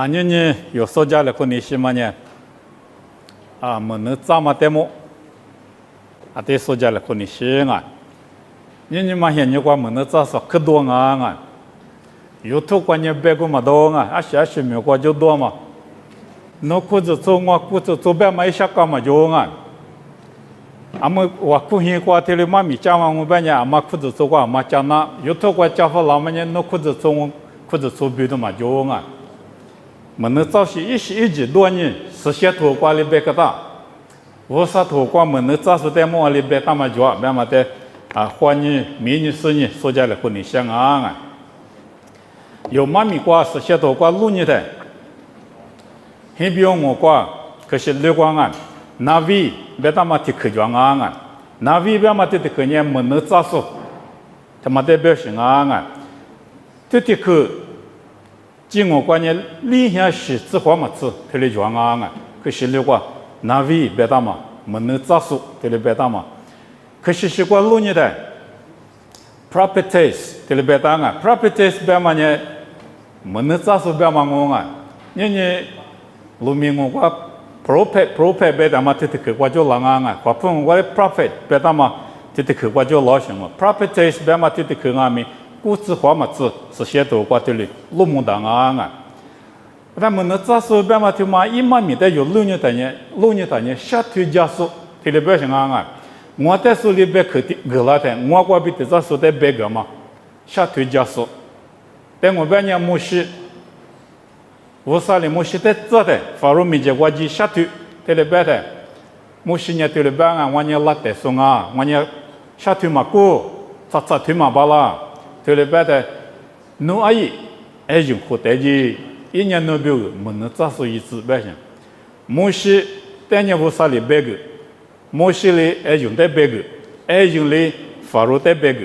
你有说家了可你西嘛呢？么能咋么得么？得说家了可你西啊？你嘛现你话么能咋说可多啊？有头关键别个嘛多啊，下去没过就多嘛。那裤子做我裤子做别嘛一下干嘛就啊？我裤现过天里嘛咪讲完我半年，裤子做过讲那有头过家伙老么呢？那裤子做我裤子做别的嘛就啊？么能早些一时一季多年，实现土瓜里别个大，我啥土瓜么能早些在么里别大嘛就别嘛的花年、明年、4年，说家来和你相啊。有妈咪瓜实现土瓜6年的，还比我瓜可是6光啊，那位别大嘛提可装啊，那位别嘛的可呢么能早些，他妈的表示啊，这提可。今我关键理想是自花嘛子，特别壮啊！可是如果那位别大嘛，没能扎实，特别别大嘛。可是习惯6年的 properties 特别别大啊 ，properties 别嘛呢，没能扎实别嘛我啊，你路面我话 profit 别大嘛，特别可就浪啊！话碰我的 profit 别大嘛，特别可就老什么 properties 别嘛特别可啊咪。估值花嘛子是写到过这里落木档啊，他们那咋说别嘛就嘛一嘛米的有6年的呢下推加速，这里边是啊，我在手里边可的个了的，我过比的咋说的别个嘛，下推加速，但我别年没事，我啥里没事的做的，发入米结果就下推，这里边的，没事呢这里边啊，我呢拉的送啊，我呢下推嘛过，咋推嘛巴拉。这里边的农阿姨爱用火带机，1年农标没能咋说一次白行，某些当年我啥里别个，某些里爱用的别个，爱用里发入的别个，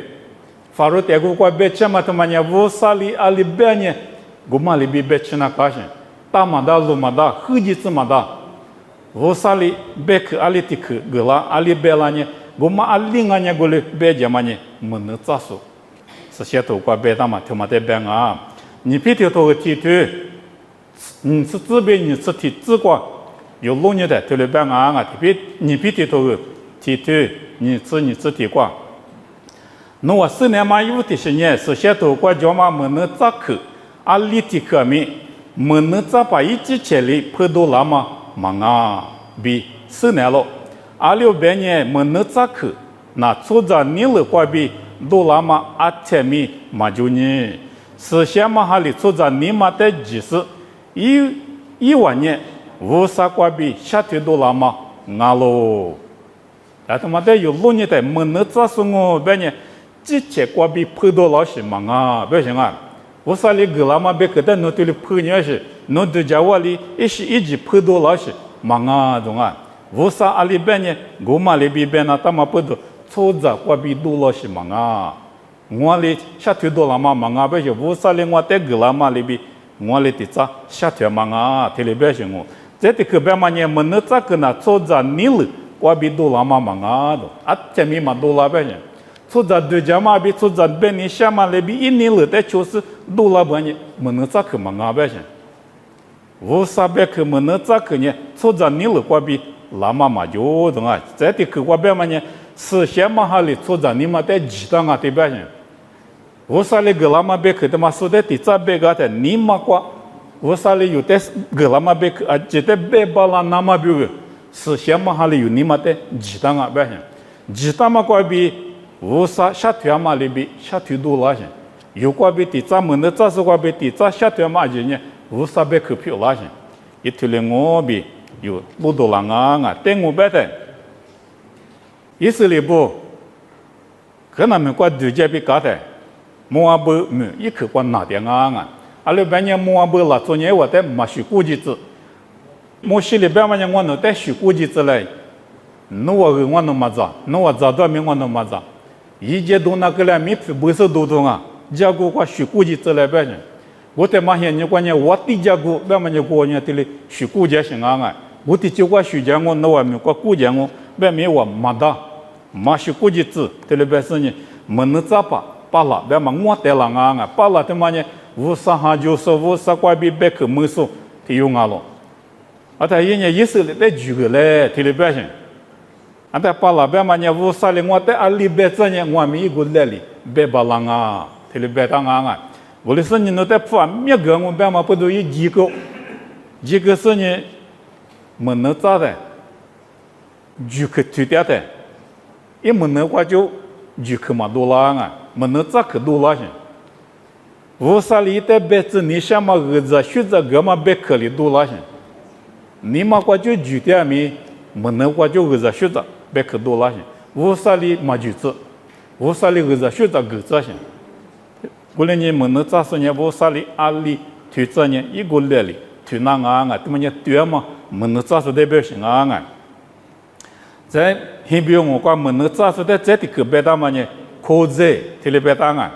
发入的个过别吃嘛他妈呢我啥里阿里别呢，我嘛里别吃那干行，大嘛大路嘛大，后几次嘛大，我啥里别去阿里的去个啦，阿里别啦呢，我嘛阿里个呢个里别家嘛呢没能咋说。是写头挂别大嘛，他妈的别啊！你别头头提推，你是自别你是提自挂，有6年的头里别啊！你别头提推，你是提挂。那我4年嘛有的是呢，是写头挂叫嘛没能咋去，阿里提克面没能咋把一季钱里拍到那嘛忙啊！比4年了，阿6别呢没能咋去，那出着你了挂比。多拉嘛阿前面嘛就呢，是先嘛哈里出着你嘛的几十一万年，无啥关比下推多拉嘛俺喽，那他妈的有6年的没能咋说我别呢，之前关比拍到老些嘛啊，不行啊，无啥里个拉嘛别个的侬对里拍呢是，侬对家伙里一时一直拍到老些嘛啊，懂啊？无啥阿里别呢，我嘛里边边那他妈拍到。错着过比多了些忙啊！我哩下推多了嘛忙啊，不是无啥哩我带个了嘛里边，我哩的咋下推忙啊？这里边是我，这的个别嘛呢，没能咋个那错着你了，过比多了嘛忙啊都，前面嘛多了别是，错着对家嘛比错着别你下嘛里边1年了，但就是多了别呢，没能咋个忙啊别是，无啥别个没能咋个呢，错着你了过比拉嘛就懂啊？这的个过别嘛呢？是先嘛哈里出着你嘛在几档啊对吧？我啥里个拉嘛别去的嘛说的第咋别个的你嘛qua，我啥里有的个拉嘛别去啊，记得别把那那嘛别个，是先嘛哈里有你嘛在几档啊别几档嘛qua比我啥下推嘛里边下推多了些，有qua比第咋么的咋是qua比第咋下推嘛就呢，我啥别去票了些，一推了我比有不多了啊，但我别的。意思里不，可能没过对接比高的，莫不没一刻过哪点啊？阿拉半年莫不了，昨年我在没学估计子，莫心里边嘛呢，我能在学估计子嘞，侬我能么子，侬我找到没我能么子，一节都那个嘞，没不是都懂啊，结果我学估计子来半年，我在马现你关键我第结果，别嘛呢过年这里学估计行啊，我的结果学讲我那我没过估计我。别没我没的，没学估计字，这里边是呢，没能咋把了，别嘛我带了啊，把了他妈呢，无啥哈就说无啥怪比别克没说提用啊咯，啊他人家意思来举个嘞，提了别些，啊他把那边嘛呢无啥嘞，我在阿里别这呢，我们一个来哩，别巴啷啊，提了别当啊，我的是你那在破灭个我边嘛不都有几个是呢，没能咋的，举个推掉的，也没能话就举个嘛多啦啊，没能咋个多啦些。无啥里的别子你想嘛儿子学着个嘛别克里多啦些，你嘛过就举点咪，没能过就儿子学着别克多啦些，无啥里嘛举子，无啥里儿子学着个子些，过来你没能咋说呢？无啥里阿里推着呢一个来里推那啊，他们呢对嘛没能咋说代表性啊，在现比我讲没能咋说的这的个别大嘛呢，考在这里别大啊。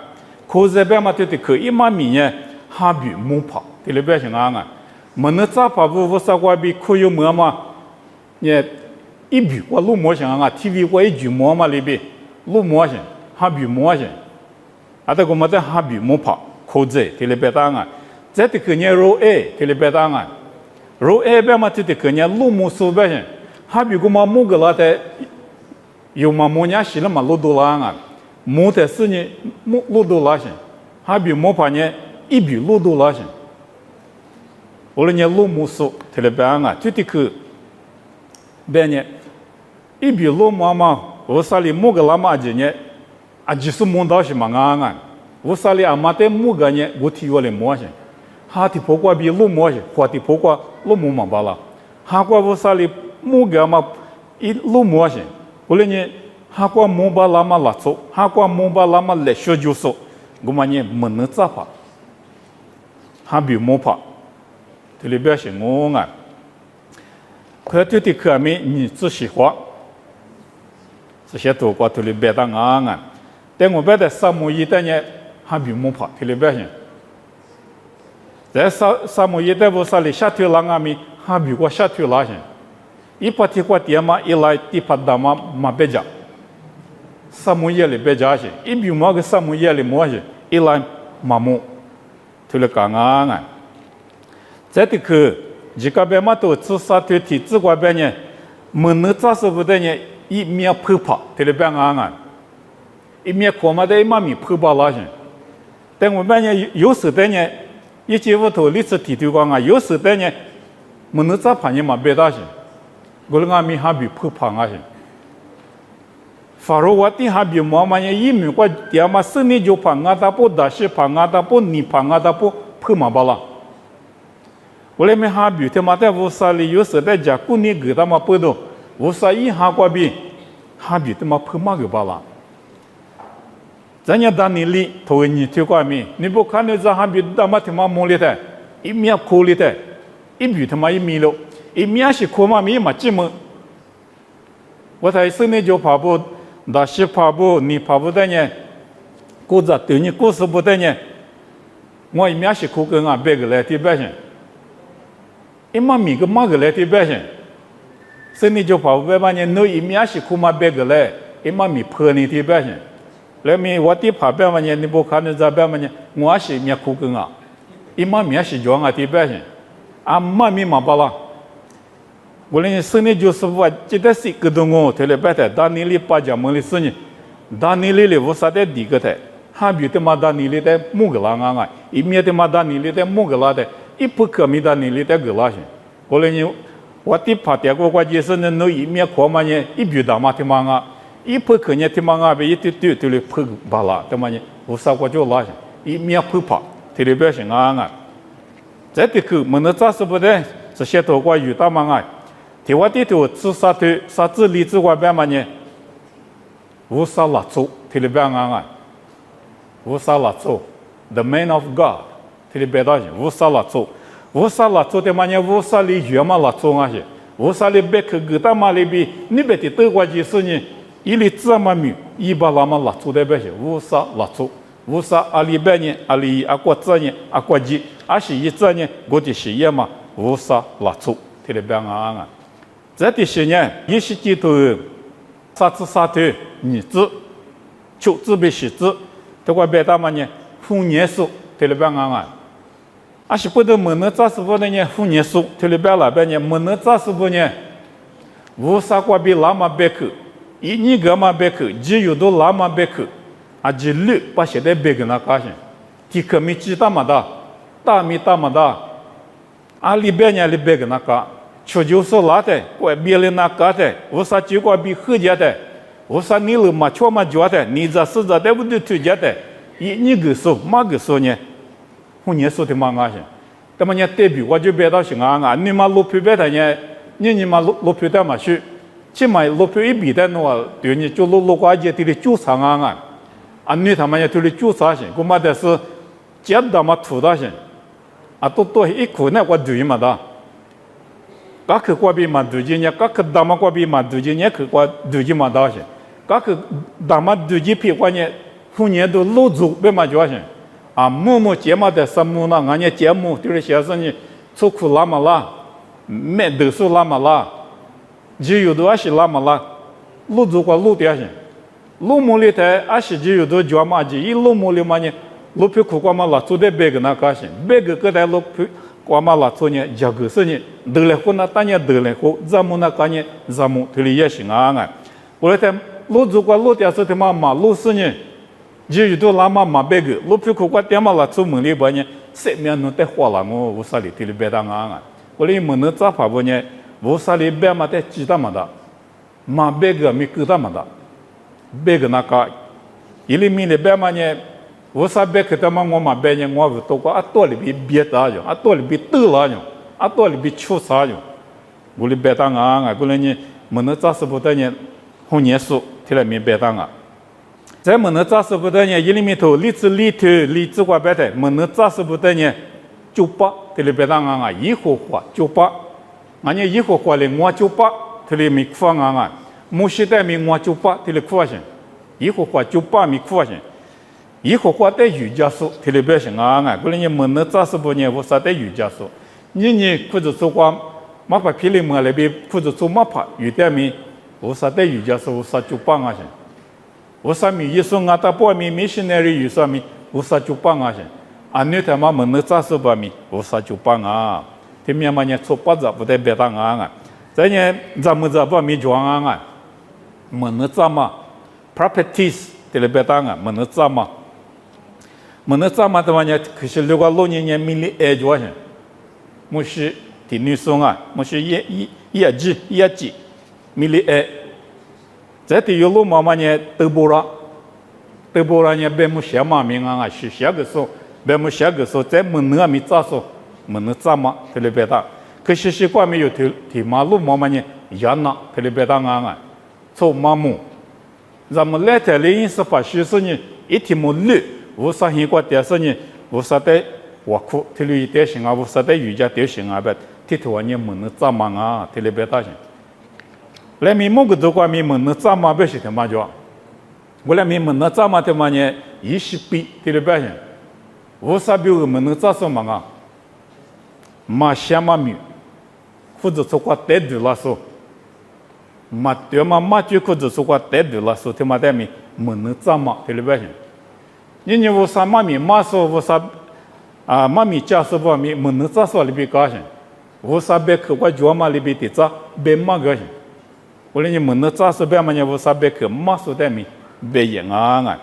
可是别嘛，就是可以嘛，明年哈比木跑，这里边是安啊。没能咋跑不啥怪比可有么嘛？也一比我路模型啊，TV 我一举模嘛里边路模型，哈比模型，啊，这个么在哈比木跑，可是这里边当啊，这的可年row A 这里边当啊，row A 边嘛就是可年路模数边型，哈比个嘛木个啦的，有嘛木年洗了嘛路多啦啊。木的是呢，木路多拉些，还比木把呢一比路多拉些。我了呢路木数，特别白啊，就得去，白呢一比路嘛嘛，我啥里木个拉嘛子呢，啊就是木到是嘛啊，我啥里阿妈的木个呢，我提我来摸些，哈的不过比路摸些，或的不过路木嘛罢了，哈过我啥里木个嘛一路摸些，我了呢。哈过木巴拉嘛拉走，哈过木巴拉嘛来学就说，我们呢没能咋跑，哈比木跑，这里边是我啊，可对的可没你仔细话，这些都过这里边当啊，但我别的沙漠一带呢，哈比木跑，这里边是，在沙漠一带不啥里下头浪啊咪，哈比过下头拉些，一把提过点嘛，一来地把大嘛别讲。沙漠夜里别家去，一比毛个沙漠夜里摸去，一来麻木，就来讲啊！这的去，这个边嘛都自杀对体质怪边呢，没能咋说不得呢？一面破跑，这里边啊，一面过嘛的一嘛米破跑拉去，但我们呢有时的呢，一节屋头历史提头讲啊，有时的呢，没能咋怕你嘛别大去，我们阿米还比破跑啊去。法罗我的哈比毛嘛呢，一米过点嘛，是你就怕俺大不大是怕俺大不你怕俺大不破嘛罢了。我来没哈比他妈的无啥里有时在家过年给他妈不多，无啥一哈过比哈比他妈破嘛个罢了。咱家当年里头你推过没？你不看那这哈比他妈他妈摸里的，一面哭里的，一比他妈一米了，一面是哭嘛没嘛这么，我才是你就怕不。那些跑步，你跑步的呢？故事对你故事不的呢？我一面是苦跟啊，别个来的别些，一嘛米个嘛个来的别些，所以你就跑步别把呢，你一面是苦嘛别个来，一嘛米破你的别些，来米我的跑别嘛呢，你不看你这别嘛呢？我是一面苦跟啊，一嘛面是装啊的别些，啊嘛米嘛罢了。我连生的就是我记得是个东西，特别白的，当年里把家门里生意，当年里我啥的第个的，还比他妈当年里的木个啦啊，一面的嘛当年里的木个啦的，一不可米当年里的个啦些，我连我的怕的我就是那弄一面过嘛呢，一比大嘛的嘛啊，一不可呢的嘛啊，被一丢丢丢了破巴拉的嘛呢，我啥我就拉些，一面破怕，特别白些啊，这的个没能咋说不得，这些都我遇到嘛啊。台湾地头自杀对杀子理智外边嘛呢，无啥拉走，特别白啊，无啥拉走 ，The Man of God， 特别白大些，无啥拉走，无啥拉走的嘛呢，无啥里远嘛拉走啊些，无啥里别去给他嘛里边，你别的德国就是呢，一里这么米，一把那么拉走的别些，无啥拉走，无啥阿里边呢，阿里阿国这呢，阿国际，阿是一这呢，我的事业嘛，无啥拉走，特别白啊。这的些呢，一些街头啥子啥头女子，求子被喜子，这块白大嘛呢，红年数提了边啊，阿是不得么能咋是不的呢？妇女数提了边那边呢？么能咋是不呢？无啥瓜比拉嘛别去，一你个嘛别去，只有都拉嘛别去，啊，只绿把现在别个那干些，提克米鸡大嘛的，大米大嘛的，啊里边呢里别个那干，求就是拉的，怪别人那干的，无啥结果比后家的。我说你了嘛，全嘛觉得你这是这的不对推荐的，你个说嘛个说呢？我年说的嘛啊些，那么呢代表我就别到是啊，你嘛路皮别的呢，你嘛路皮的嘛去，起码路皮一比的喏，对你就路过节的就长啊，你他妈呢对你就啥些，我嘛的是捡到嘛土的些，都一口呢我对嘛的。các qua bị mà đối diện các dama qua bị mà đối diện các qua đối diện mà đó chứ các dama đối diện phía qua nhé hôn nhé đồ lô dục bên mà cho chứ mua chế mà để sắm mua na ngay chế mua thì là sẽ sinh số khu làm mà la mẹ được số làm mà la chỉ有đồ是làm mà la lô dục qua lô đấy chứ lô mua li thế是只有đồ做嘛只一lô mua li mà nhé lô phía khu qua mà la số đấy bê cái na cái chứ bê cái đấy lô phía qua mà là thôi nhé, giờ cái sự nhé, đời lẽ khôn ta nhé đời lẽ khôn, zamu na cái nhé, zamu thì lý giải ngang à, bởi thế lúc dù qua lúc tiệt sự thì mà lúc sự nhé, chỉ có làm mà bê cái, lúc phía qua tiệt mà là số mừng lý bởi nhé, sẽ miễn nó để hoa là ngô vô sa lý thì lý bê đăng ngang à, bởi vì mình nó trả pháp bởi nhé, vô sa lý bê mà để chỉ ta mà bê cái mình cứ ta mà đó, bê cái na cái, ý lý mình bê mà nhé. 我啥别去他妈我嘛别人我不多过，多里比别大用，多里比多了用，多里比出啥用，我里别当啊，过来呢，没能咋是不得呢？红年数提来没别当啊，在没能咋是不得呢？一里面头荔枝瓜别的，没能咋是不得呢？98提里别当啊，一户花98，俺家一户花里我98提里没苦啊，木时代没我98提里苦些，一户花98没苦些。 以后花在瑜伽书，特别是啊，过来你们那咋是不呢？我啥在瑜伽书？你或者说话，马把皮里么那边或者做马帕，有点米，我啥在瑜伽书，我啥就帮啊些，我啥米一说啊，他不米missionary有啥米，我啥就帮啊些，你他妈们那咋是不米，我啥就帮啊，他们嘛呢做八字不得别当啊，这呢咱们这不米装啊，们那咋嘛 ，properties 特别当啊，们那咋嘛。 mana sama temannya keseluruh kalau ni milik jual je, mesti tinusung mesti ia ji milik jadi yolo mamanya teboranya bemu siapa mengang siapa so bemu siapa so jadi mana mitra so mana sama terlebih tak keseluruh kami yo di malu mamanya yana terlebih tak ngang so mamu zaman leter lain sepasih seni itu mulu 无啥现过电视呢？无啥的我苦，提了一点行啊，无啥的瑜伽点行啊，别提头啊，你们能咋忙啊？提了别大行。来，你某个都管你们能咋忙别是他妈叫，我来你们能咋忙他妈呢？20笔提了别行，无啥比我们能咋说忙啊？马下马米，或者说话带对了说，马对马就或者说话带对了说，他妈的咪们能咋忙提了别行。 你我啥妈咪妈说我啥妈咪家说不咪没能咋说里边高兴，我啥别去我家嘛里边的咋别妈高兴，我连你没能咋说别嘛呢我啥别去妈说的咪别赢啊，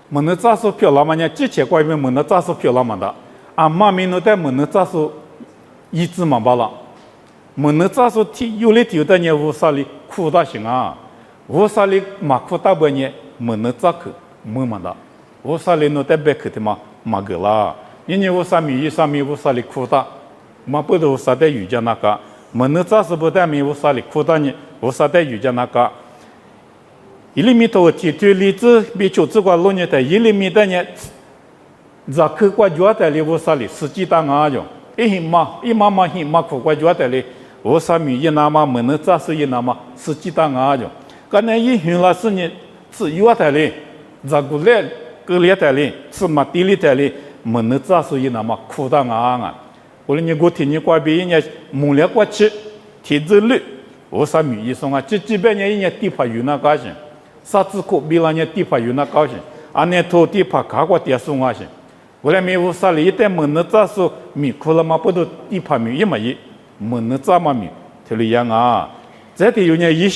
没能咋说漂亮嘛呢之前关于没能咋说漂亮嘛的，妈咪那代没能咋说一直嘛罢了，没能咋说有的有的呢我啥里苦大行啊，我啥里嘛苦大不呢没能咋去没嘛的。 我啥里弄得别去的嘛，嘛个啦。人家我啥米我啥里苦的，嘛不都啥的瑜伽那个，门那咋是不带米我啥里苦的呢？我啥的瑜伽那个，一厘米多提对例子比就这个弄呢的，一厘米的呢，咋去过脚的里我啥里实际当啊用，一妈妈苦过脚的里，我啥米一那嘛门那咋是一那嘛实际当啊用，刚才一训了是呢是脚的里，咋过来？ 格列代里是嘛地里代里，没能咋说一那么苦当啊！我说你过天你过别人木了过去，天子绿，我啥米一送啊？这几百年一年地法有那高兴，啥子苦比那年地法有那高兴，年头地法卡过点送啊行，我来米乌萨里一旦门的扎苏米库了嘛不都地帕米一嘛一门的扎嘛米，这里样啊，这里有呢20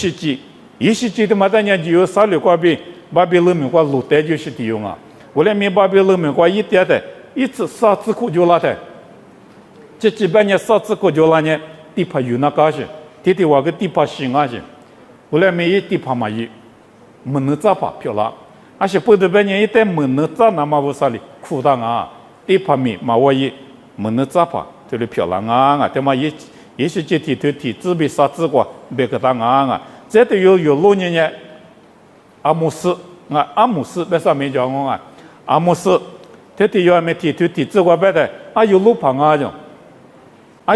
世纪的嘛，但呢就有沙里瓜比巴比伦米瓜路带就是的用啊，我来米巴比伦米瓜一点的，一次啥子苦就拉的，这几百年啥子苦就拉呢，地帕有那个是，地话个地帕行啊是，我来米一地帕嘛一门的扎帕漂亮。而且不得半年一旦门的扎那么乌萨里苦当啊，地帕米嘛我一门的扎帕这里漂亮啊，对嘛也是这体质比啥子过别个当啊，这都有6年呢，阿姆斯别啥没讲我啊，阿姆斯这里有没体质过别的，有路旁啊种，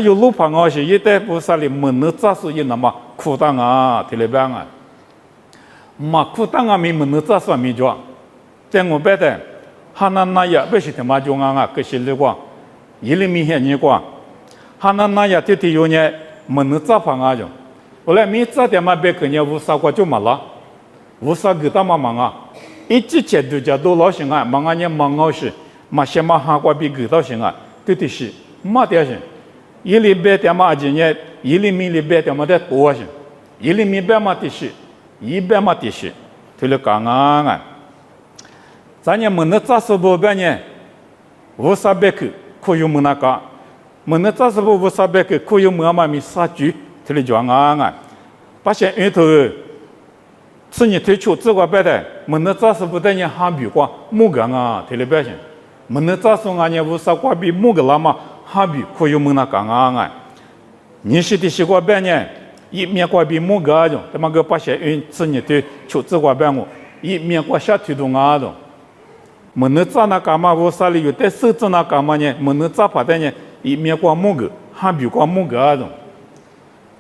有路旁啊是一旦乌萨里门的扎是一那么苦当啊，这里边啊。马库当阿米门的扎算米庄，在我白的哈那那呀不是他妈中啊，可是那个一厘米黑你个，哈那那呀这有呢门的扎旁啊种，后来米扎的嘛别个呢乌萨过就没了，乌萨给他妈忙啊，一直接都老行啊，忙啊呢忙好是，嘛些嘛哈过比给到行啊，对是嘛的行，一厘米的嘛今年一厘米里边的嘛的多行，一厘米边嘛的是。100嘛地区，这里讲啊，咱呢门的扎实不边呢，乌萨贝克可有门那个，门的扎实不乌萨贝克可有门嘛米杀猪，这里讲啊，把些源头，此你推出这个别的，门的扎实不的呢哈比过木杆啊，这里边些，门的扎实啊呢乌萨过比木个啦嘛哈比可有门那个啊，你是的是个边呢？一面过比木个种，他妈个把些运自己对出自过边我，一面过下推动啊种，门的扎那干嘛？我啥里有在手指那干嘛呢？门的扎怕的呢？一面过木个，还比过木个种。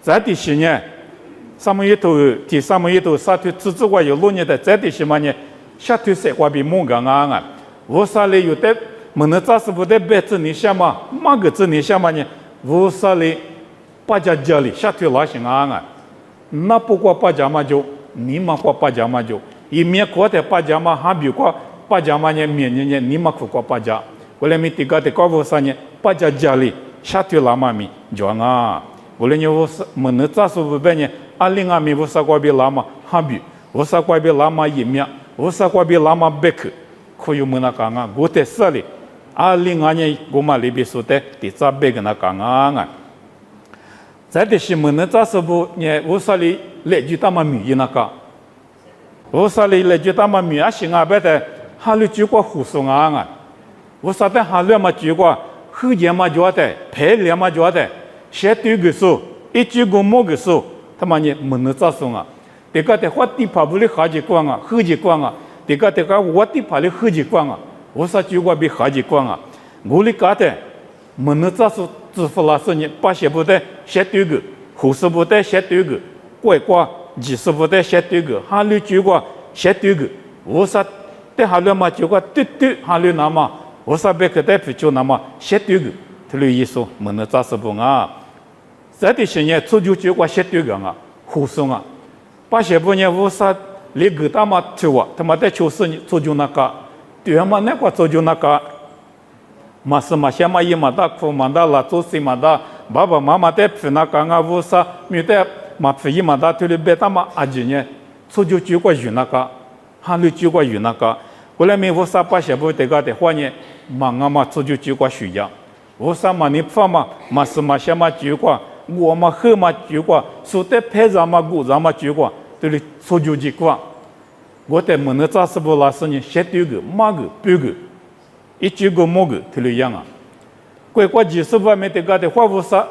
在的是呢，上面一头第上面一头啥推自过有6年的，在的是嘛呢？下推谁过比木个啊？我啥里有在门的扎是不在白子你下嘛？嘛个子你下嘛呢？我啥里？巴家家里下推老行啊，那不过巴家嘛就，你嘛过巴家嘛就，一面过的巴家嘛还比过巴家嘛呢，面呢你嘛过巴家，我来米这个的高不啥呢？巴家家里下推老嘛米就啊，我来你我是门的扎苏不白呢，另外米我啥过比老嘛还比，我啥过比老嘛一面，我啥过比老嘛白克，可有门那讲啊，我在这里，另外呢我嘛里边说的第咋白个那讲啊。在的是门的扎实不呢？乌萨里来句大嘛米那个，乌萨里来句大嘛米行啊，别的哈里举过护送啊，乌萨的哈里嘛举过后节嘛觉得，排练嘛觉得，写对个数，一举过某个数，他妈呢门的扎实啊，这个的话地帕不里好几光啊，后几光啊，这个我地帕里后几光啊，乌萨举过比好几光啊，我里搞的门的扎实。支付了是你把些不得写对个，护士不得写对个，外挂技术不得写对个，哈律举过写对个，我说对哈律嘛就个对哈律那么，我说别个代表就那么写对个，这类意思门的扎实不啊？这的些年出就举过写对个啊，护士啊，把些不呢我说离个大嘛去哇，他妈的就是你出就那个，对嘛那个出就那个。嘛是嘛，先嘛一嘛的苦嘛的啦，做事嘛的，爸爸妈妈的皮那刚刚乌啥，没得嘛皮一嘛的，对了别他嘛阿姐呢，出就举过鱼那个，哈里举过鱼那个，后来没乌啥把些不这个的话呢，嘛啊嘛出就举过水呀，乌啥嘛你发嘛，嘛是嘛先嘛举过，我嘛后嘛举过，说的配上嘛古上嘛举过，对了出就举过，我在门的扎实不拉是呢，写对个，嘛个，半个。一举个某个特别样啊，国技术方面这个的话，乌啥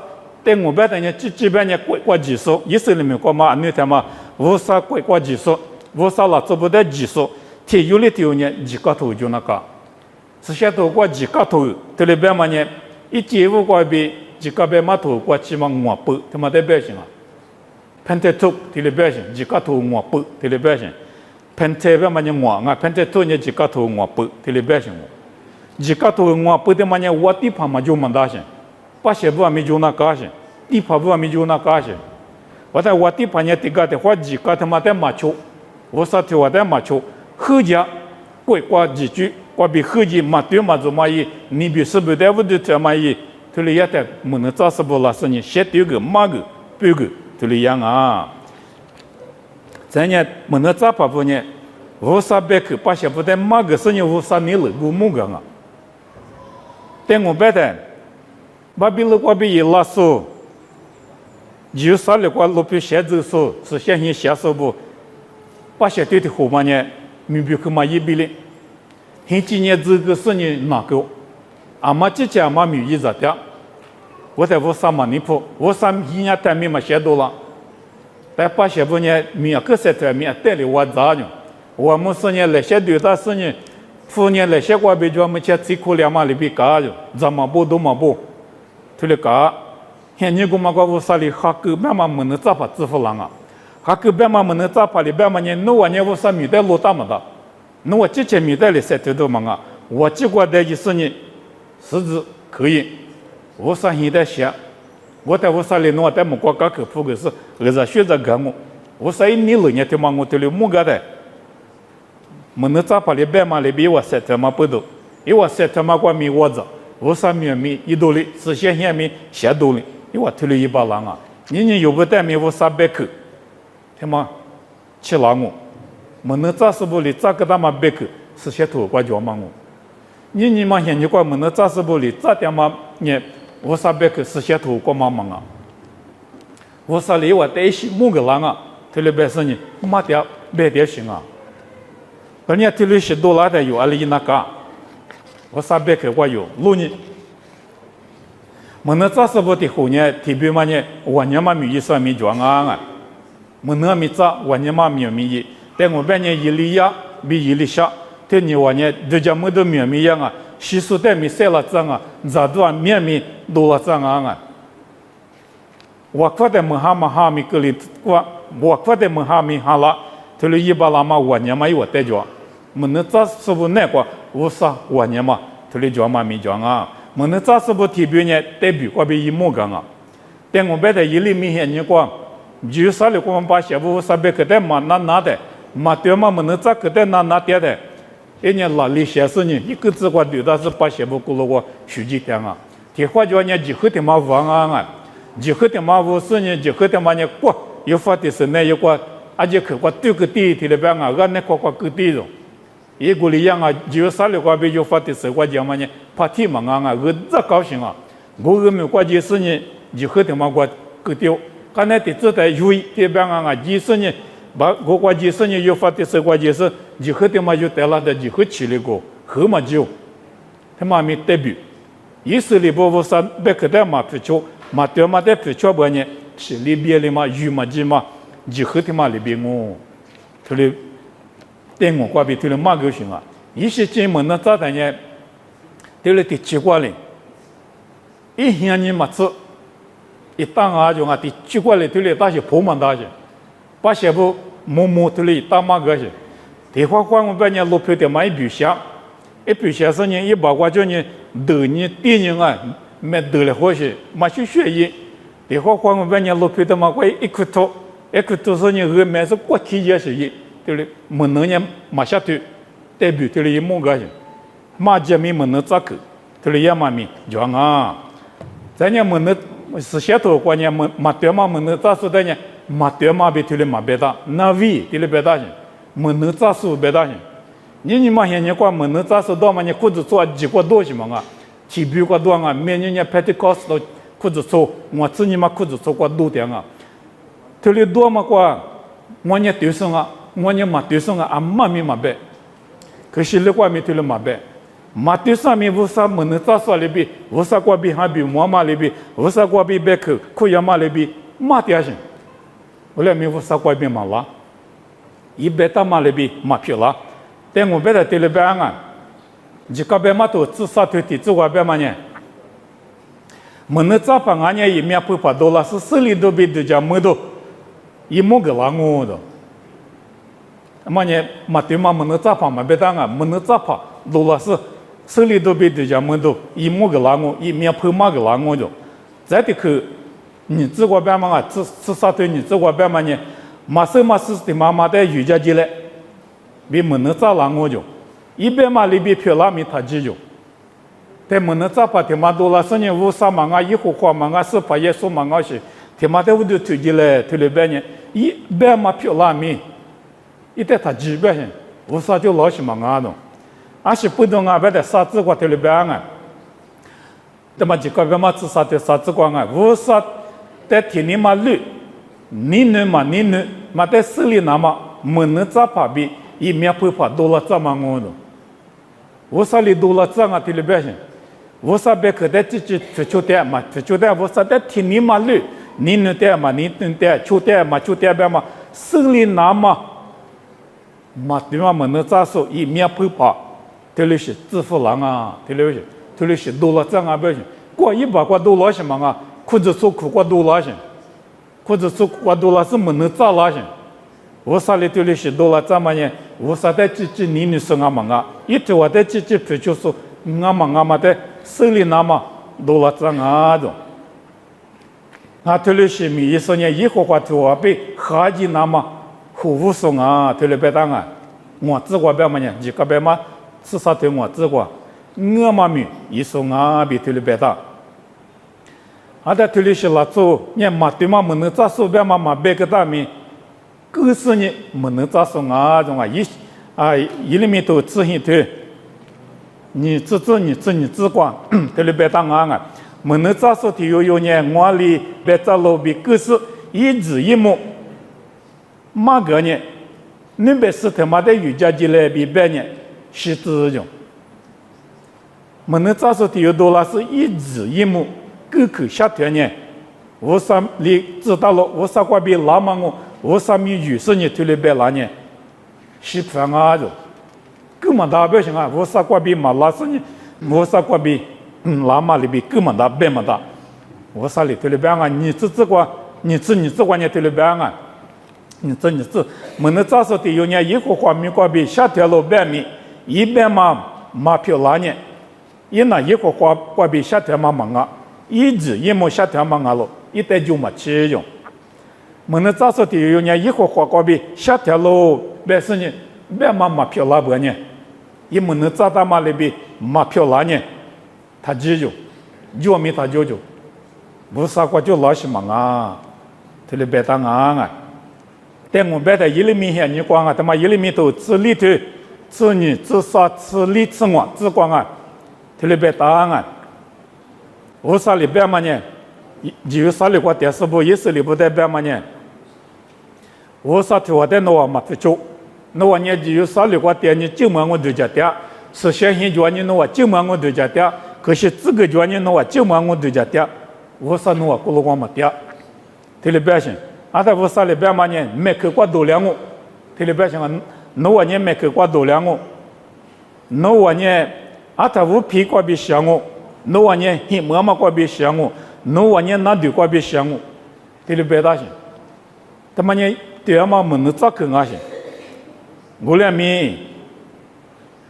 对我们的呢，基本呢国技术，意思里面讲嘛，你看嘛，乌啥国技术，乌啥了做不得技术，体育里头呢，几个头就那个，是些头过几个头，特别嘛呢，一节务过比几个别嘛头过起码500，他妈的表现啊，偏头特别表现，几个头500，特别表现，偏头嘛呢5啊，偏头呢几个头500，特别表现我。几个头我不得嘛呢，我地盘嘛就蛮大些，把些不没就那个些，地盘不没就那个些，我在我地盘呢这个的话，几个他妈的马球，我说的我的马球，后家国几句过比合计嘛对嘛做嘛伊，你比是不得不的这嘛伊，这里也得没能早是不啦是你写丢个嘛个半个，这里样啊。咱呢没能早把不呢，无啥别个把些不得嘛个是你无啥你了古木个啊。但我白的，把比了过比伊拉说。有啥了？我路边写字说，是现行写手不？把写对的后半年，明白可嘛一比嘞。现今年这个是你哪个？阿妈之前阿妈没意思的，我在我啥嘛你破，我啥一年单面嘛写多了，但把写不呢，面个些单面带了我咋样？我们是呢来写对的是呢，父年来写过比较么些最苦两嘛里边搞着，怎么不都么不，就来搞。现你姑妈个屋啥里哈个别嘛没能咋把支付了啊？哈个别嘛没能咋把里别嘛呢？侬我呢屋啥米袋落大么的？侬我之前米袋里塞头多嘛啊？我结果的意思呢，是指可以，屋啥现在写，我在屋啥里侬在么国家口铺个是，儿子学着干我，屋啥一年了呢？对嘛我对了木个的，没能咋把里别嘛里边我塞头嘛不多，因为我塞头嘛过米窝子，屋啥米一多里，是现米写多里。因为推了一把狼啊，你有不带面我300口，他妈吃狼我，没能咋是不里咋个他妈100口是些土瓜脚嘛我，你嘛现你怪没能咋是不里咋点嘛呢？我300口是些土瓜嘛嘛啊，我啥里我带些木个狼啊，推了白生呢，妈点白点行啊，人家推了10多拉的有阿里那个，我300口我有路呢。没能咋是不的后年，特别嘛呢，我年嘛米算米装啊，没能米咋，我年嘛米，但我半年一里呀，比一里下，对你我呢，就讲没得米样啊，习俗带米塞了脏啊，咋多米多了脏啊，我觉得没哈米个里，我觉得没哈米哈了，对了一把拉嘛，我年嘛有带着，没能咋是不那个，我啥我年嘛，对了装嘛米装啊。没能咋是不特别呢？代表过比一模个啊！但我白的一里明显你讲，有啥了？我们把些不300个的嘛拿的，嘛对嘛没能咋个的拿点的，人家哪里些事呢？一个字我对的是把些不过了我手机点啊，电话叫人家几后的嘛忘啊，几后的嘛无事呢，几后的嘛呢过有发的是那一个，而且可我对个地的了边啊，俺那个个地种。一个里样啊，有啥了？我比较发的时候，我讲嘛呢，怕天嘛啊，我这高兴啊！我没过节是呢，就后头嘛我割掉，刚才的只在有这边啊，就是呢，把我过节是呢有发的时候，我就是就后头嘛就带了的就后起来过，后嘛就他妈没代表，意思里不啥别个的嘛不错，嘛对嘛的不错不呢，是里边里嘛有嘛就嘛，就后头嘛里边我，这里。对我挂比对了马狗行啊！一些进门呢咋的呢？对了的奇怪嘞，一向你没吃，一打啊就啊的奇怪嘞，对了大些破门大些，把些不摸对了打马狗些，电话管我把人路票的买一笔下，一笔下是呢一把我叫你逗你电人啊，没逗了好些，没去学业，电话管我把人路票的嘛我一块多是呢二买是国体也是一。对了，没能呢，马下头代表对了一模个人，马家米没能咋个，对了也马米讲啊，咱呢没能是些头关键马对嘛没能咋说的呢？马对嘛比对了马别大，那位对了别大人，没能咋说别大人，你嘛现在光没能咋说到嘛？你裤子做几个多些嘛啊？体表个多啊，每年呢拍的高斯都裤子做，我自己嘛裤子做过多点啊，对了多嘛过，我呢对上啊。我呢马对上啊，阿妈咪马白，可是那块咪对了马白，马对上咪无啥没能咋说里边，无啥过比还比我妈里边，无啥过比白口，可亚妈里边马点行，我来咪无啥过比马啦，一百大马里边马皮啦，但我白的对了白啊，你个白马都至少对的，这个白马呢，没能咋办啊？呢一面不怕多了，是手里头边都讲没多，一毛个拉我的。嘛呢，嘛对嘛没能咋跑嘛别当啊，没能咋跑，罗老师手里头被对家门头一毛个拉我，一面跑马个拉我就，再的去，你这个办嘛啊，至少对你这个办嘛呢，马手嘛是的妈妈的瑜伽进来，比没能咋拉我就，一边嘛里边漂拉米他记住，但么能咋把他妈多了生年50万啊，一户花万啊，18耶稣万啊是，他妈的我就推进来推了半年，一边嘛漂拉米，一代他几百人，50就老些万啊东，而是不懂啊，别的啥子话推了半啊，他妈几个别嘛自杀的啥子光啊，50在天里嘛绿。你呢嘛，你呢嘛在手里那么没能咋怕比一面不怕多了这么我的，我啥里多了这样的里边去，我啥别个在自己出的嘛，出的我啥在天里嘛绿，你呢的嘛，你呢的出的嘛，出的边嘛手里那么嘛对嘛没能咋说一面不怕，这里是致富人啊，这里是多了这样边去，过100块多了什么啊，裤子说苦过多了些。或者说我多了是没能咋了些，我啥里对里是多了怎么呢？我啥在自己你是俺们啊，一直我在自己不就说俺们在手里那么多了怎啊种，那对里是米意思呢？以后话对我被下级那么服务送啊，对里别当啊，我自个别么呢？几个别嘛，至少对我自个，我嘛米意思啊，比对里别当。ada tulis lato nya matima meneta so be ma bekata mi kusu ni meneta so nga jonga yi ilimi to zhi te ni zhi kwa tele be ta nga nga meneta so ti yo nya ngwa li be ta lo bi kusu yi zhi yi mo ma ge ni ni be se te ma de yu jia ji le bi be ni shi zhi jong meneta so ti yo do la是一子一目各口下天呢，我啥里知道了，我啥瓜比拉嘛我啥米语是你推了白拉呢，是反啊着，根本大不行啊，我啥瓜比马拉是你，我啥瓜比拉嘛里比根本大白嘛大，我啥里推了白啊，你这瓜，你这瓜你推了白啊，你这，没能咋说的有呢，一个花米瓜比下条路白米，一边嘛票拉呢，一那一个花瓜比下条嘛忙啊。一直也没下条嘛了，一代就没吃用。我们咋说的有呢？一会花高比下条路，别是呢，别嘛漂拉不呢？一我们咋嘛里边嘛漂拉呢？他记住，就没他就，不啥个就老是忙啊，这里别当啊。但我别的一厘米下你光啊，他妈一厘米都吃里头，吃你吃啥吃里吃我吃光啊，这里别当啊。我啥里边嘛呢？有啥里话电视部也是里不带边嘛呢？我啥听我在那嘛不就，那我呢有啥里话电你就问我对家的，是先先叫你那我就问我对家的，可是这个叫你那我就问我对家的，我啥那我咕噜光嘛的，这里边行，啊他我啥里边嘛呢？没去过多两我，这里边行啊，那我呢没去过多两我，那我呢啊他我皮过比想我。no one he mama kwa bi shangu no one na du kwa bi shangu tele beda shin tamanya te ama mun tsa ka nga shin gole mi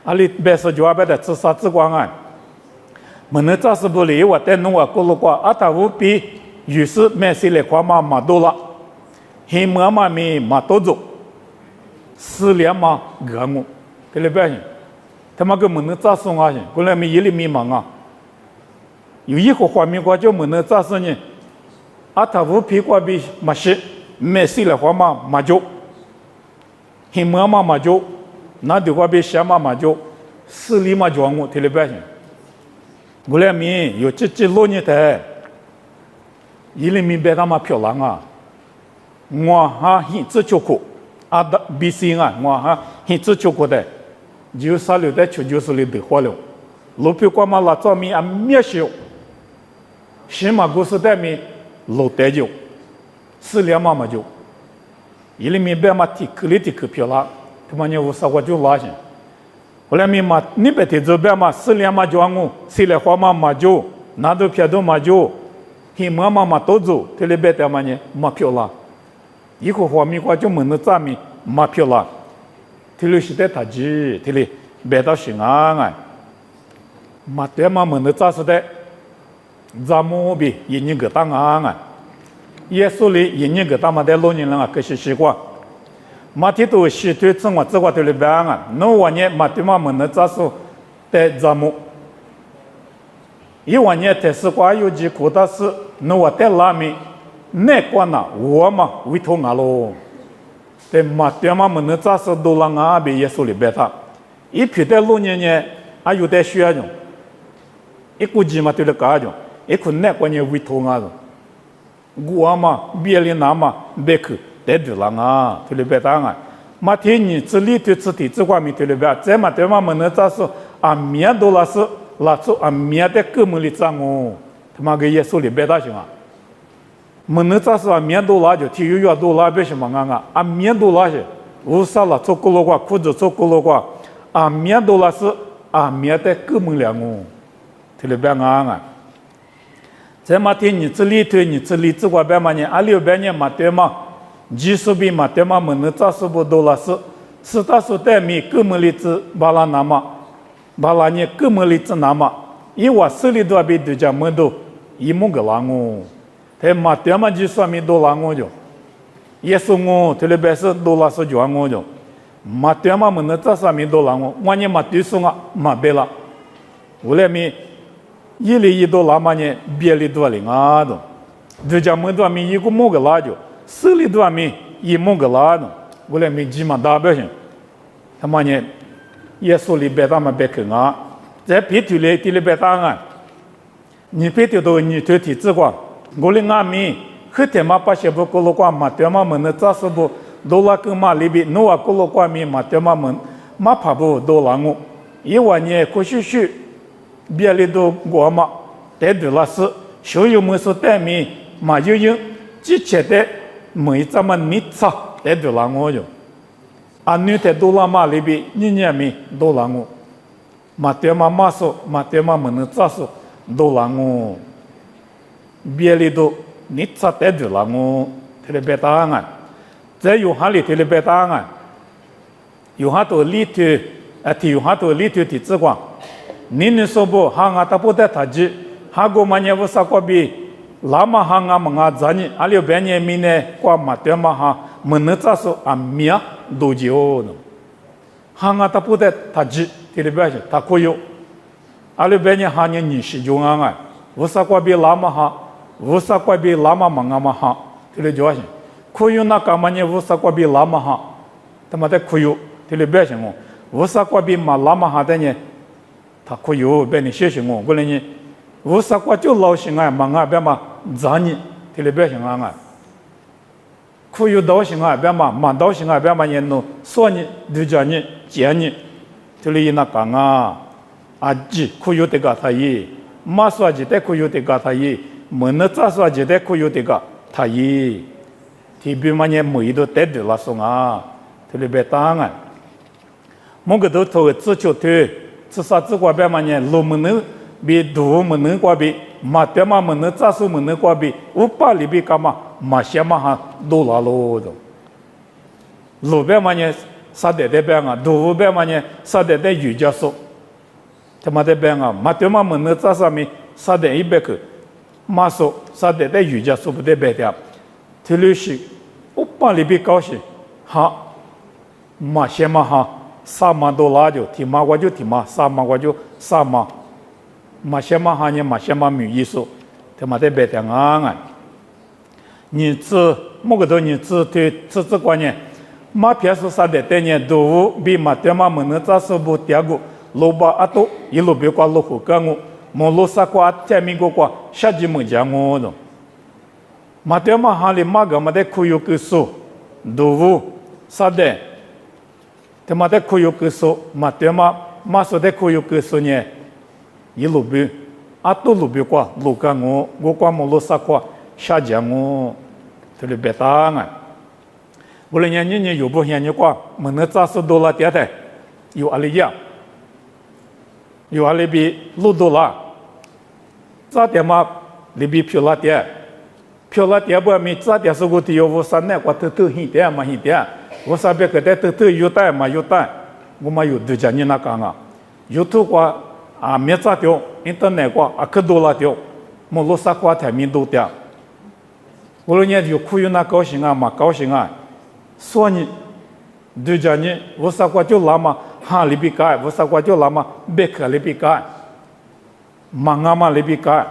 ali besa jwa da tsa sa tsa kwa nga mun tsa se bo le wa te no wa ko lo kwa ata wu pi yu su me si le kwa ma do la he mama mi ma to zo si le ma ga ngu tele beda shin tamaka mun tsa so nga shin gole mi yili mi ma nga有一个画面过就没能咋事呢？啊，他无皮过比没事，没事了话嘛就，黑嘛就，那对过比什嘛就，死里嘛就我听了白行。我来米有这路呢的，一里米别他妈漂亮啊！我哈很自求苦，啊的比心啊，我哈很自求苦的，就啥了的求就是了的花了，路皮过嘛拉早米啊灭修。什么故事带米老带就，死了嘛就，一里面别嘛提克里提克漂亮，他妈你无啥我就拉些，后来米嘛你别提这别嘛死了嘛就我，死了花嘛就，拿到票都嘛就，黑嘛都走，这里别的嘛呢嘛漂亮，一个花米话就没能咋米嘛漂亮，这里是在他记，这里别到西安啊，嘛对嘛没能咋是的。zamu bi yini gata nga nga yesu li yini gata ma de lo ni la ka shi shi kwa 马蹄都西推从我这块头里边啊，侬往年马蹄嘛门的扎数带扎木，一往年在是瓜有几苦大事，侬我带拉米，那关呐我嘛为头牙咯，在马蹄嘛门的扎数都让啊被耶稣里边他，一批在路年年啊有在需要用，一估计嘛对了搞用，一困那关年为头牙了，我嘛别里拿嘛别去。得对了啊，对了别当啊，马天你这里对这地这块面对了别，在嘛对嘛门那咋说啊面多了是拉出啊面的根本里脏哦，他妈个耶稣里别大行啊，门那咋说啊面多了就体育多了别什么啊面多了些，无啥了做过了话裤子做过了话啊面多了是啊面的根本了哦，对了别啊。在嘛天你这里对你这里这块别嘛呢，啊六别年嘛对嘛。几十笔嘛，对嘛门的扎十不多了是他说带米根本里子巴拉那么，巴拉呢根本里子那么，一瓦十里多比对家门都一模个啷个，他嘛对嘛几十米多啷个就，耶稣我特别是多了是就我就，嘛对嘛门的扎十米多啷个，我呢嘛对送啊嘛别了，后来米一里一多拉嘛呢别里多零啊都，对家门多米一个么个拉就。十里多米一模个拉呢，我来没几嘛大表现，他妈呢，耶稣里边他们别看啊，在别地里地里边答案，你别地都你对体质光，我来俺们后天嘛把些不过了光嘛，对嘛门的扎实不，都拉跟嘛里边弄啊过了光面嘛，对嘛门嘛怕不都拉我，一万年过去去，别里都我嘛，带对了是，所有么是带面嘛有用，之前的。每咱们你操得对了我就，啊女的都拉马里边，你年米都拉我，马对嘛马说，马对嘛门能咋说都拉我，别里头你操得对了我，特别别答案，在有哈里特别别答案，有哈多里头提有哈多里头提之光，你说不哈啊他不得他记，哈个嘛年不啥个比。lama hanga manga zani alio benye mine kwa matema ha menetsa so amia dojio no hanga tapute taji tilibaje takoyo alio benye hanya nishi jonganga wosa kwa bi lama ha wosa kwa bi lama manga ma ha tilijoje koyo na kamanye wosa kwa bi lama ha tamate koyo tilibaje ngo wosa kwa bi ma lama ha denye takoyo beni sheshi ngo golenye我啥个就老心啊，忙啊，别嘛杂你，特别心啊，可有道心啊，别嘛忙道心啊，别嘛人弄说你、对着你、见你，这里那讲啊，啊几可有这个他也，马说几的可有这个他也，门那咋说几的可有这个他也，特别嘛人每都得的了送啊，特别当啊，某个都头自求头，至少这个别嘛人路门能。比多门能过比，马天嘛门能扎数门能过比，五百里比干嘛？马些嘛哈都拉罗的，路边嘛呢，啥的在边啊，多边嘛呢，啥的在瑜伽说，他妈在边啊，马天嘛门能扎啥咪，啥的一百个，马说啥的在瑜伽说不在边的，这里是五百里比高些，哈，马些嘛哈，啥嘛都拉就，提马我就提马，啥嘛我就啥嘛。马些嘛哈呢？马些嘛没意思，他妈在白天啊！你这某个多你这对这观念，马偏是啥的？但呢，都比马天嘛门能咋说不第二个，老把阿多一路别挂路虎干我，莫路啥挂天明个挂下几门讲我的。马天嘛哈里马个嘛在苦有个数，都啥的？他妈在苦有个数，马天嘛马说在苦有个数呢。一路边，啊都路边qua路干我qua莫路啥qua下江我，这里别答案。我来年年有不现你qua，门那咋说多了点的，有阿里呀，有阿里比路多了，咋点嘛里比漂亮点，漂亮点不咪咋点是个的有我三那qua偷现点嘛现点，我啥别个的偷有带嘛有带，我嘛有对家你那讲啊，有偷qua。啊，没咋掉，internet qua啊，可多了掉，莫罗啥qua台面都掉。我那年就苦有那高兴啊，嘛高兴啊，说你对着你，我啥个就拉嘛哈里比盖，我啥个就拉嘛贝克里比盖，马阿嘛里比盖，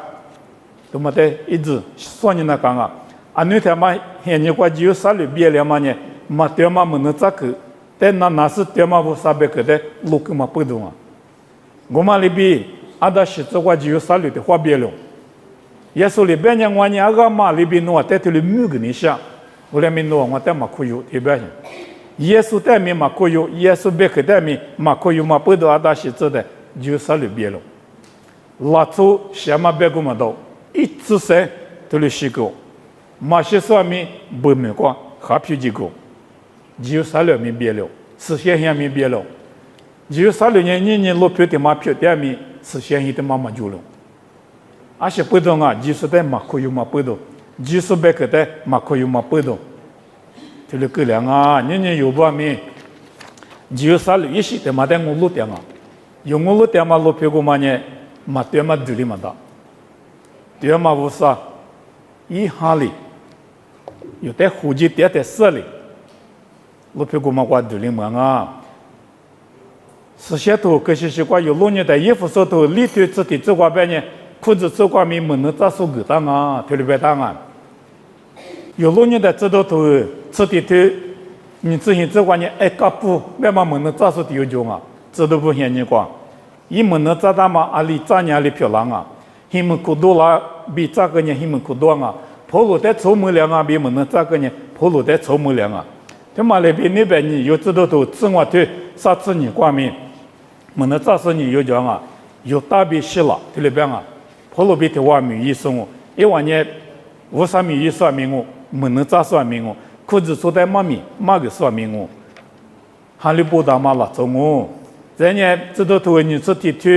都么的一直说你那讲啊，你他妈现你个只有啥里别了嘛呢？嘛对嘛么能咋个？但那是对嘛我啥贝克的路个嘛不懂啊，我嘛里比阿达是这个只有啥里的话别了。耶稣里边人话你阿个嘛里边诺在这里木个你想，我里面诺我在嘛可有对不对？耶稣在面嘛可有，耶稣别克在面嘛可有嘛不懂阿达是这的只有啥里别了。拉出什么别个嘛都一直在这里洗过，马些说明不明光还皮几个，只有啥里面别了，实现下面别了，只有啥里你路票的嘛票的面实现一的嘛就了。阿些不懂啊，就是在马可有马不懂，就是别个在马可有马不懂，这里个两啊，你有把面，就是啥里一些的嘛在我路点啊，有我路点嘛路票个嘛呢，嘛对嘛对里嘛的，对嘛无啥，一哈里，有在户籍点在这里，路票个嘛挂对里嘛啊。实现头可是说有路年的衣服说头里头自己做过半年。裤子做过面门能咋说个当啊？特别当啊！有路人的知道头，吃的头，你之前做过呢？哎，干部为嘛门能咋说的有用啊？知道不嫌你光，一门能咋大嘛？阿里咋年里漂亮啊？他们可多啦，比咋个呢？他们可多啊！跑路在臭没凉啊，比门能咋个呢？跑路在臭没凉啊！他妈那边呢有知道头，吃我头啥吃你光面，门能咋说你有用啊？有大比西了，特别啊！跑路比的话米医生，因为呢，我啥米医生名我，没能咋算名我，裤子穿在妈咪，妈个算名我，哈利波特嘛拉走我，人家知道头你吃地图，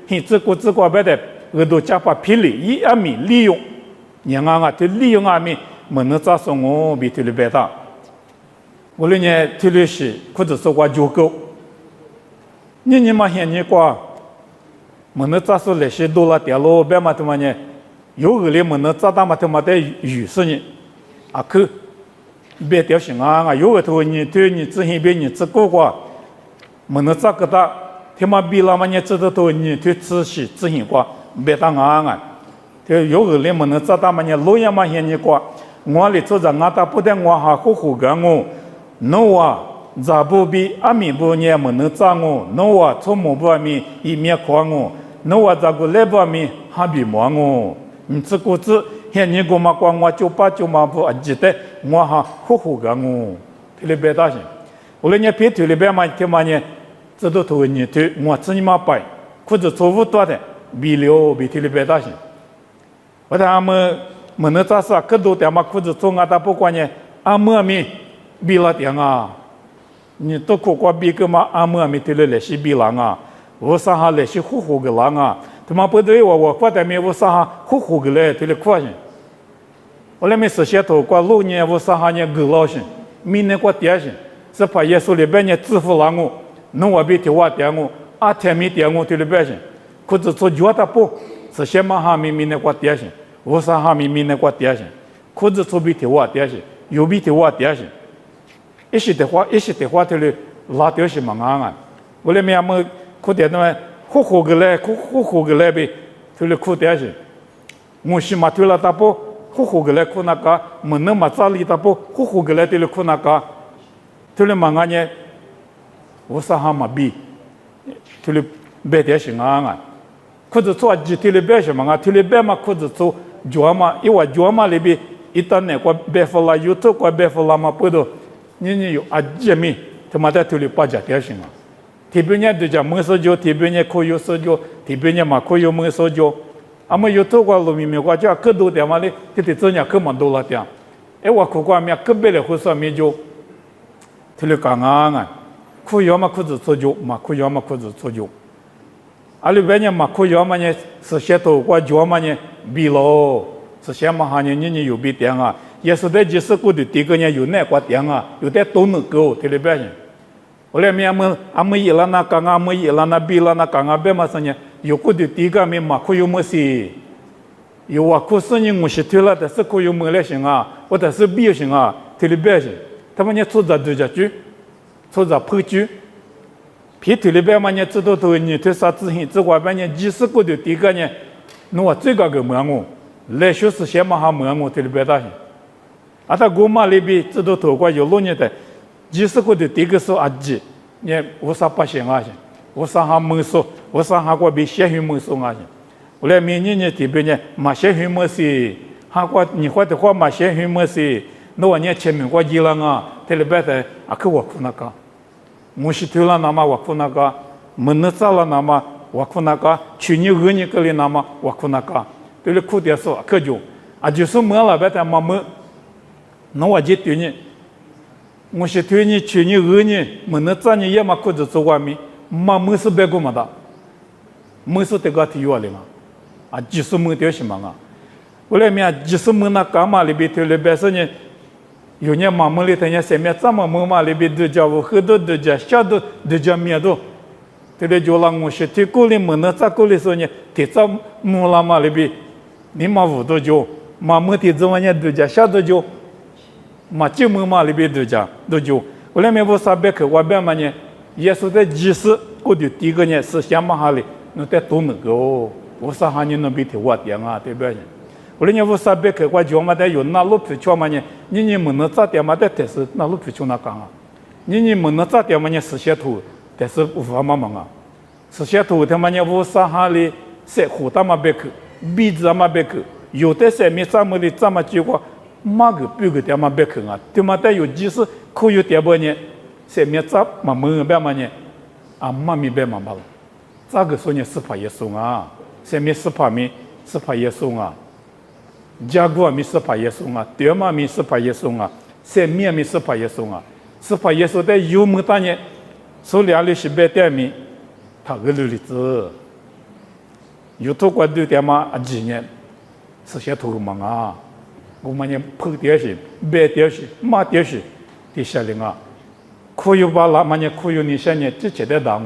你自个别的，耳朵加把皮里一阿米利用，人啊就利用阿米，没能咋算我比特里别大，我那年特里是裤子说过就够，你嘛现你过。没能咋说那些多了点咯，别嘛他妈呢，有个人没能咋大嘛他妈的雨是呢，啊可别掉行啊，有个头你对你之前别你吃过，没能咋个大，他妈比了嘛你知道头你对吃是之前过，别当啊，就有个人没能咋大嘛你路也嘛现你过，我里做着俺大不得我还苦干我，侬啊。咋不比阿米不呢？没能咋我，侬话从没不阿米一面夸我，侬话咋个来不阿米还比摸我？你这个子现你给我夸我就嘛不记得，我还苦干我，特别大些。我来你别特别嘛，他妈呢，这都头你头，我自己嘛摆，或者错误多的，比特别大些。我他们没能咋说，可多点嘛，或者做俺大不管呢，阿么咪比了点啊。你都过过比个嘛？阿姆咪对了那些比狼啊，我啥哈那些虎个狼啊，他妈不对我过得没我啥哈虎个嘞，对了快些。我那没实现头过6年我啥哈呢个老些，明年过点些，是怕耶稣里边呢支付狼我，侬我比我点我，阿天没点我对了别些，可是做脚的不，实现嘛哈明年过点些，我啥哈明年过点些，可是做比我点些，有比我点些。一些的话，这里拉掉些嘛啊！我那边么苦点的苦个来呗，这里苦点些。我是嘛对了大不苦个来苦那个，没能嘛咋里大不苦个来这里苦那个，这里嘛啊呢，我啥哈嘛比，这里别点些啊！可是做几这里别些嘛啊，这里别嘛可是做脚嘛，因为脚嘛里边一旦那个别付了，有这个别付了嘛不都。你有阿姐妹，他妈在头里把家点行啊？特别呢，就讲没收交，特别呢可有收交，特别呢嘛可有没收交。阿么有做过路面面过，就更多点嘛嘞，这得做呢更蛮多了点。哎，我看过面更别的会说面交，头里讲啊，可要么可是做交嘛，可要么可是做交。阿里边呢嘛可要么呢是些头过交嘛呢比咯，是些嘛哈呢你有比点啊。也是在就是过的第个呢有那个点啊，有的都能够特别别人。后来面阿们伊拉那讲阿们伊拉那比拉那讲阿别嘛什呢？有过的第个面嘛可有么事？有啊，可是你我是推了，但是可有么来行啊？或者是比行啊？特别别人，他们呢做着对着去，做着破旧，皮头里边嘛呢，知道头你头啥子hin，这外边呢几十个的第个呢，侬最高个问我，来学是先嘛哈问我头里边大hin，啊他我嘛里边知道头过有6年的，几十个的第个是阿姐，呢我啥不行啊行，我啥哈没说，我啥哈过比血血没说啊行，我来明年呢这边呢嘛血血没事，哈过你或者话嘛血血没事。那我呢前面过一了啊，这里边的啊，可我苦那个，我是头了那么我苦那个，门那早了那么我苦那个，去年2年个里那么我苦那个，对了苦点说可就，啊就是没了别的嘛没，那我就对你，我是对你去年2年门那早年也嘛苦着做外面，嘛没是别个嘛的，没是这个体育里嘛，啊就是没点什么啊，我来面就是没那干嘛里边头里边是呢。有年妈妈里头呢，前面这么妈妈里边都叫我很多都叫小都都叫面都，这里就让我是提过里门呢，咋过里说呢？提早木拉嘛里边，你妈五都叫，妈妈提早呢都叫小都叫，嘛就妈妈里边都叫都叫。我那边我啥别去，我边嘛呢，耶稣在20我就第一个呢是想嘛哈里，那在多那个哦，我啥哈你那边提我点啊，对不对？我那我啥别去，我叫嘛的有那路皮球嘛呢？你们那咋点嘛的？但是那路皮球那讲啊，你们那咋点嘛呢？实现图，但是无法嘛忙啊，实现图他妈呢我啥哈里在湖大嘛别去，鼻子嘛别去，有的在面咱们的咱们结果，马个别个点嘛别去啊，他妈的有几时可有点不呢？在面咱嘛门边嘛呢，啊嘛咪边嘛吧了，咋个说呢？是怕耶稣啊，在面是怕咪是怕耶稣啊。家国咪是怕耶稣啊，对嘛咪是怕耶稣啊，三面咪是怕耶稣啊，是怕耶稣在有么大呢？手两里是白点咪，他个里子，有头关对点嘛啊几年，是些头嘛啊，我们呢破点是白点是马点是，第下令啊，可有把那么呢可有你些呢直接的打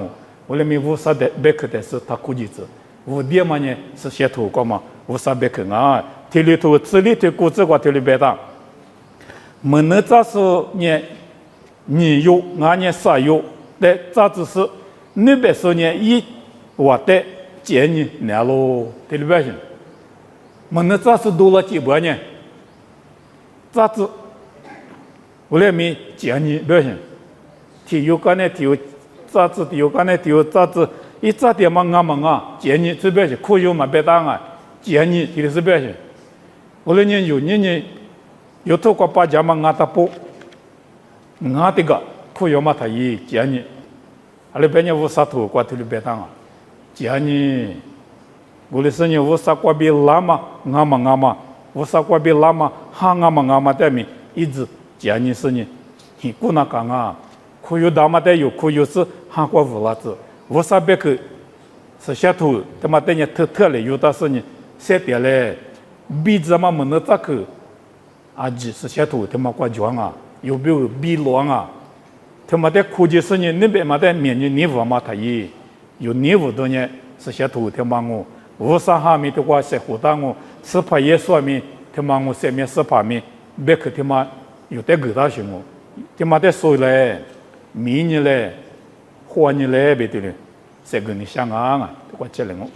我来咪无啥的白克的是他估计子，我点嘛呢是些头干嘛，无啥白克啊。体里头、智力头、骨质瓜体里边的，没能咋是呢？你有，俺呢啥有？但咋只是那边说呢？一我的建议难喽，体里边行。没能咋是多了几百年？咋子？我来没建议不行。体有干呢？体有咋子？体有干呢？体有咋子？一咋点嘛？俺们啊，建议这边行，可有嘛？别打啊！建议体里是边行。我来年有年有透过把家嘛俺他不，俺这个可有嘛他一建议，阿拉边呢我啥头过头里边当啊，建议，我的生意我啥过比拉嘛，俺嘛，我啥过比拉嘛，哈俺嘛的咪一直建议是呢，你过那讲啊，可有大嘛的有，可有是哈过无拉子，我啥别去，是下头他妈的呢特嘞，有的是呢，谁点嘞？鼻子嘛门那咋个？啊，是些头他妈过讲啊，有没有鼻乱啊？他妈的估计是呢那边嘛的面积泥污嘛他也有泥污的呢，是些头他妈我啥哈咪的话是胡当我，是怕耶稣咪他妈我上面是怕咪，别个他妈有点疙瘩行我，他妈的说嘞，米呢嘞，花呢嘞别的嘞，这个你想啊，我这嘞我。